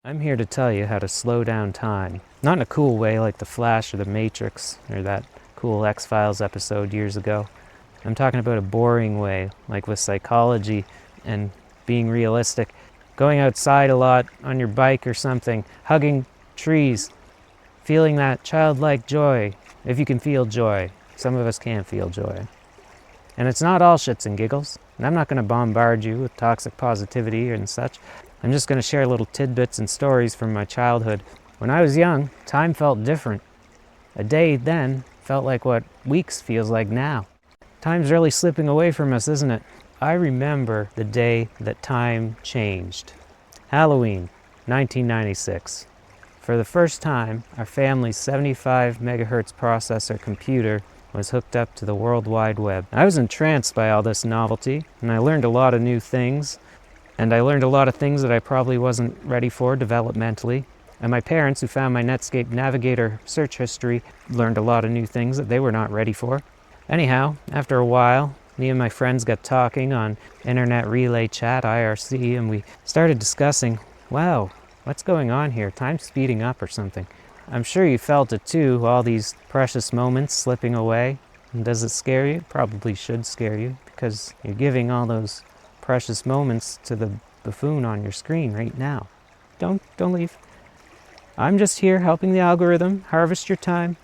I'm here to tell you how to slow down time. Not in a cool way like The Flash or The Matrix or that cool X-Files episode years ago. I'm talking about a boring way, like with psychology and being realistic. Going outside a lot on your bike or something, hugging trees, feeling that childlike joy, if you can feel joy. Some of us can't feel joy. And it's not all shits and giggles. And I'm not going to bombard you with toxic positivity and such. I'm just going to share little tidbits and stories from my childhood. When I was young, time felt different. A day then felt like what weeks feels like now. Time's really slipping away from us, isn't it? I remember the day that time changed. Halloween, 1996. For the first time, our family's 75 megahertz processor computer was hooked up to the World Wide Web. I was entranced by all this novelty, and I learned a lot of new things. And I learned a lot of things that I probably wasn't ready for developmentally. And my parents, who found my Netscape Navigator search history, learned a lot of new things that they were not ready for. Anyhow, after a while, me and my friends got talking on Internet Relay Chat, IRC, and we started discussing, wow, what's going on here? Time's speeding up or something. I'm sure you felt it too, all these precious moments slipping away. And does it scare you? It probably should scare you, because you're giving all those precious moments to the buffoon on your screen right now. Don't leave. I'm just here helping the algorithm harvest your time.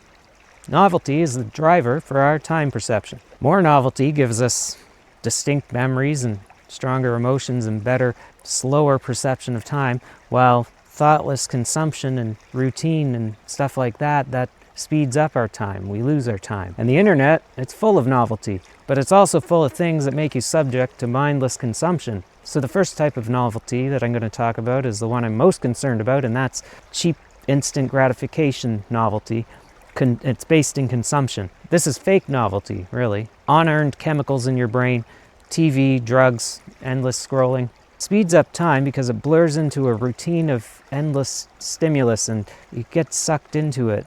Novelty is the driver for our time perception. More novelty gives us distinct memories and stronger emotions and better, slower perception of time, while thoughtless consumption and routine and stuff like that speeds up our time. We lose our time. And the internet, it's full of novelty, but it's also full of things that make you subject to mindless consumption. So the first type of novelty that I'm going to talk about is the one I'm most concerned about, and that's cheap instant gratification novelty. It's based in consumption. This is fake novelty, really. Unearned chemicals in your brain, TV, drugs, endless scrolling. Speeds up time because it blurs into a routine of endless stimulus and you get sucked into it.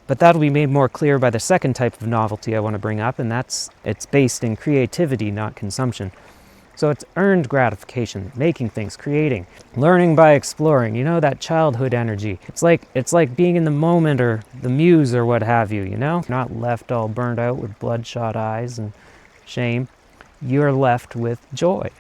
But that'll be made more clear by the second type of novelty I want to bring up, and it's based in creativity, not consumption. So it's earned gratification, making things, creating, learning by exploring, that childhood energy. It's like being in the moment or the muse or what have you, Not left all burned out with bloodshot eyes and shame. You're left with joy.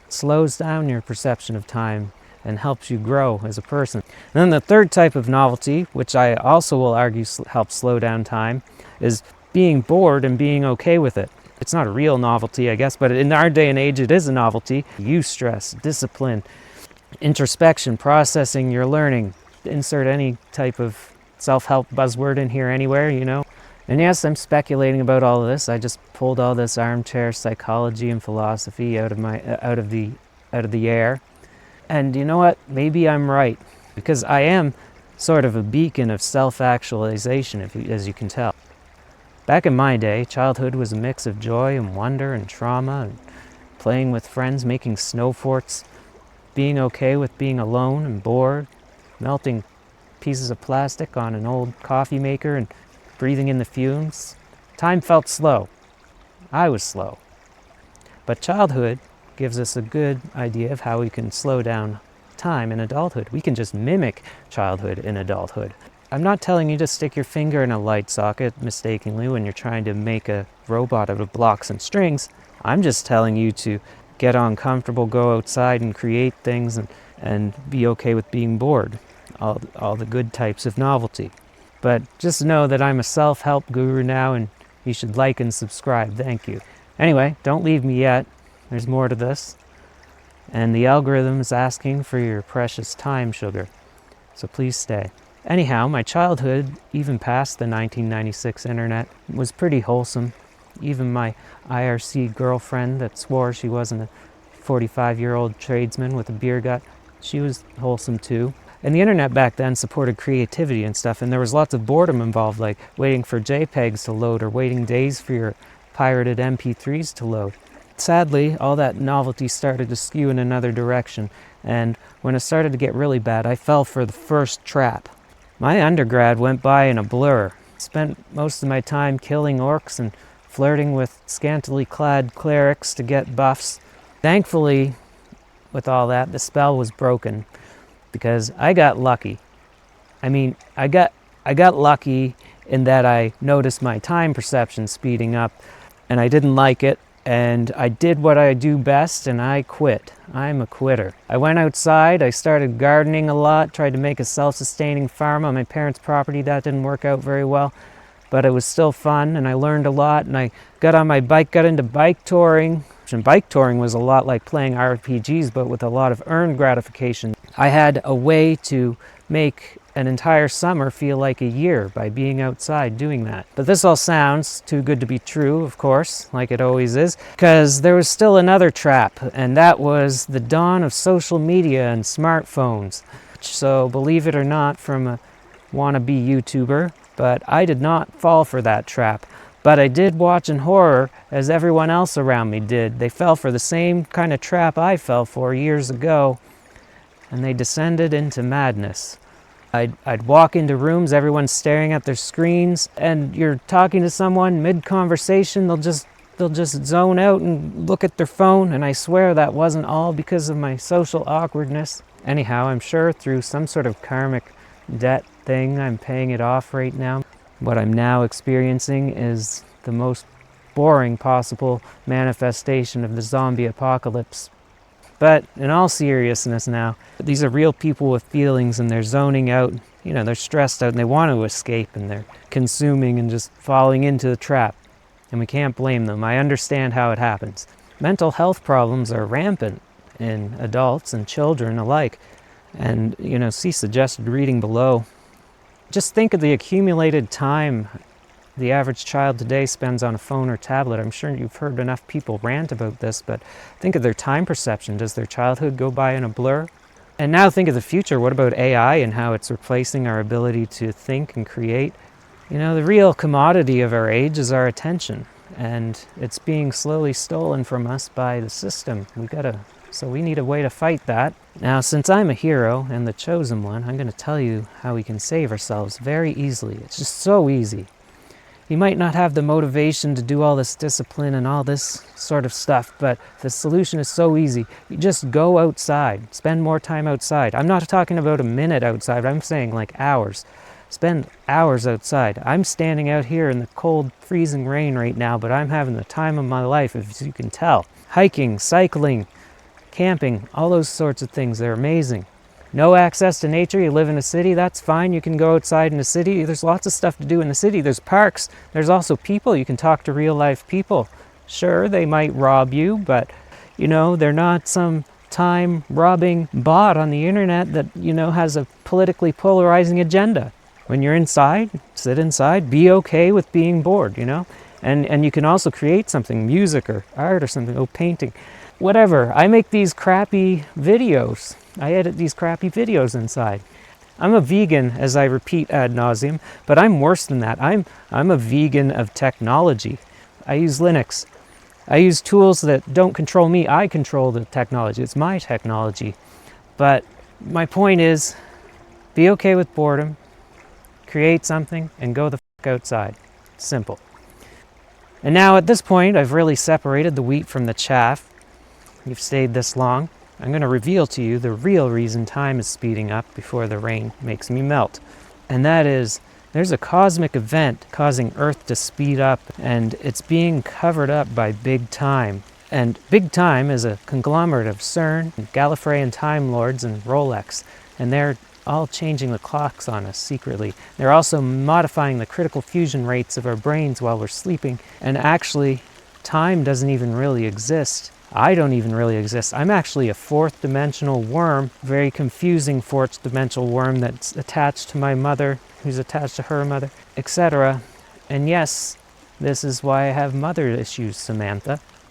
It slows down your perception of time and helps you grow as a person. And then the third type of novelty, which I also will argue helps slow down time, is being bored and being okay with it. It's not a real novelty, I guess, but in our day and age, it is a novelty. Eustress, discipline, introspection, processing your learning. Insert any type of self-help buzzword in here anywhere, And yes, I'm speculating about all of this. I just pulled all this armchair psychology and philosophy out of the air. And you know what? Maybe I'm right, because I am sort of a beacon of self-actualization, as you can tell. Back in my day, childhood was a mix of joy and wonder and trauma, and playing with friends, making snow forts, being okay with being alone and bored, melting pieces of plastic on an old coffee maker and breathing in the fumes. Time felt slow. I was slow. But childhood gives us a good idea of how we can slow down time in adulthood. We can just mimic childhood in adulthood. I'm not telling you to stick your finger in a light socket mistakenly when you're trying to make a robot out of blocks and strings. I'm just telling you to get uncomfortable, go outside and create things and be okay with being bored. All the good types of novelty. But just know that I'm a self-help guru now, and you should like and subscribe. Thank you. Anyway, don't leave me yet. There's more to this. And the algorithm is asking for your precious time, sugar. So please stay. Anyhow, my childhood, even past the 1996 internet, was pretty wholesome. Even my IRC girlfriend that swore she wasn't a 45-year-old tradesman with a beer gut, she was wholesome too. And the internet back then supported creativity and stuff, and there was lots of boredom involved, like waiting for JPEGs to load or waiting days for your pirated MP3s to load. Sadly, all that novelty started to skew in another direction, and when it started to get really bad, I fell for the first trap. My undergrad went by in a blur. Spent most of my time killing orcs and flirting with scantily clad clerics to get buffs. Thankfully, with all that, the spell was broken. because I got lucky. I mean, I got lucky in that I noticed my time perception speeding up, and I didn't like it, and I did what I do best, and I quit. I'm a quitter. I went outside, I started gardening a lot, tried to make a self-sustaining farm on my parents' property. That didn't work out very well, but it was still fun, and I learned a lot, and I got on my bike, got into bike touring. And bike touring was a lot like playing RPGs, but with a lot of earned gratification. I had a way to make an entire summer feel like a year by being outside doing that. But this all sounds too good to be true, of course, like it always is, because there was still another trap, and that was the dawn of social media and smartphones. So believe it or not, from a wannabe YouTuber, but I did not fall for that trap. But I did watch in horror as everyone else around me did. They fell for the same kind of trap I fell for years ago, and they descended into madness. I'd walk into rooms, everyone's staring at their screens, and you're talking to someone mid-conversation, they'll just zone out and look at their phone, and I swear that wasn't all because of my social awkwardness. Anyhow, I'm sure through some sort of karmic debt thing, I'm paying it off right now. What I'm now experiencing is the most boring possible manifestation of the zombie apocalypse. But in all seriousness now, these are real people with feelings, and they're zoning out. You know, they're stressed out and they want to escape, and they're consuming and just falling into the trap. And we can't blame them. I understand how it happens. Mental health problems are rampant in adults and children alike. And, you know, see suggested reading below. Just think of the accumulated time the average child today spends on a phone or tablet. I'm sure you've heard enough people rant about this, but think of their time perception. Does their childhood go by in a blur? And now think of the future. What about AI and how it's replacing our ability to think and create? You know, the real commodity of our age is our attention, and it's being slowly stolen from us by the system. So we need a way to fight that. Now, since I'm a hero and the chosen one, I'm going to tell you how we can save ourselves very easily. It's just so easy. You might not have the motivation to do all this discipline and all this sort of stuff, but the solution is so easy. You just go outside. Spend more time outside. I'm not talking about a minute outside. I'm saying like hours. Spend hours outside. I'm standing out here in the cold, freezing rain right now, but I'm having the time of my life, as you can tell. Hiking, cycling, camping, all those sorts of things. They're amazing. No access to nature, you live in a city, that's fine. You can go outside in a city. There's lots of stuff to do in the city. There's parks. There's also people. You can talk to real life people. Sure, they might rob you, but, you know, they're not some time-robbing bot on the internet that, you know, has a politically polarizing agenda. When you're inside, sit inside, be okay with being bored, you know? And you can also create something, music or art or something, painting. Whatever. I make these crappy videos. I edit these crappy videos inside. I'm a vegan, as I repeat ad nauseum, but I'm worse than that. I'm a vegan of technology. I use Linux. I use tools that don't control me. I control the technology. It's my technology. But my point is, be okay with boredom, create something, and go the fuck outside. Simple. And now at this point, I've really separated the wheat from the chaff. You've stayed this long. I'm going to reveal to you the real reason time is speeding up before the rain makes me melt. And that is, there's a cosmic event causing Earth to speed up, and it's being covered up by Big Time. And Big Time is a conglomerate of CERN, Gallifreyan Time Lords, and Rolex. And they're all changing the clocks on us secretly. They're also modifying the critical fusion rates of our brains while we're sleeping. And actually, time doesn't even really exist. I don't even really exist. I'm actually a fourth dimensional worm, very confusing fourth dimensional worm that's attached to my mother, who's attached to her mother, etc. And yes, this is why I have mother issues, Samantha.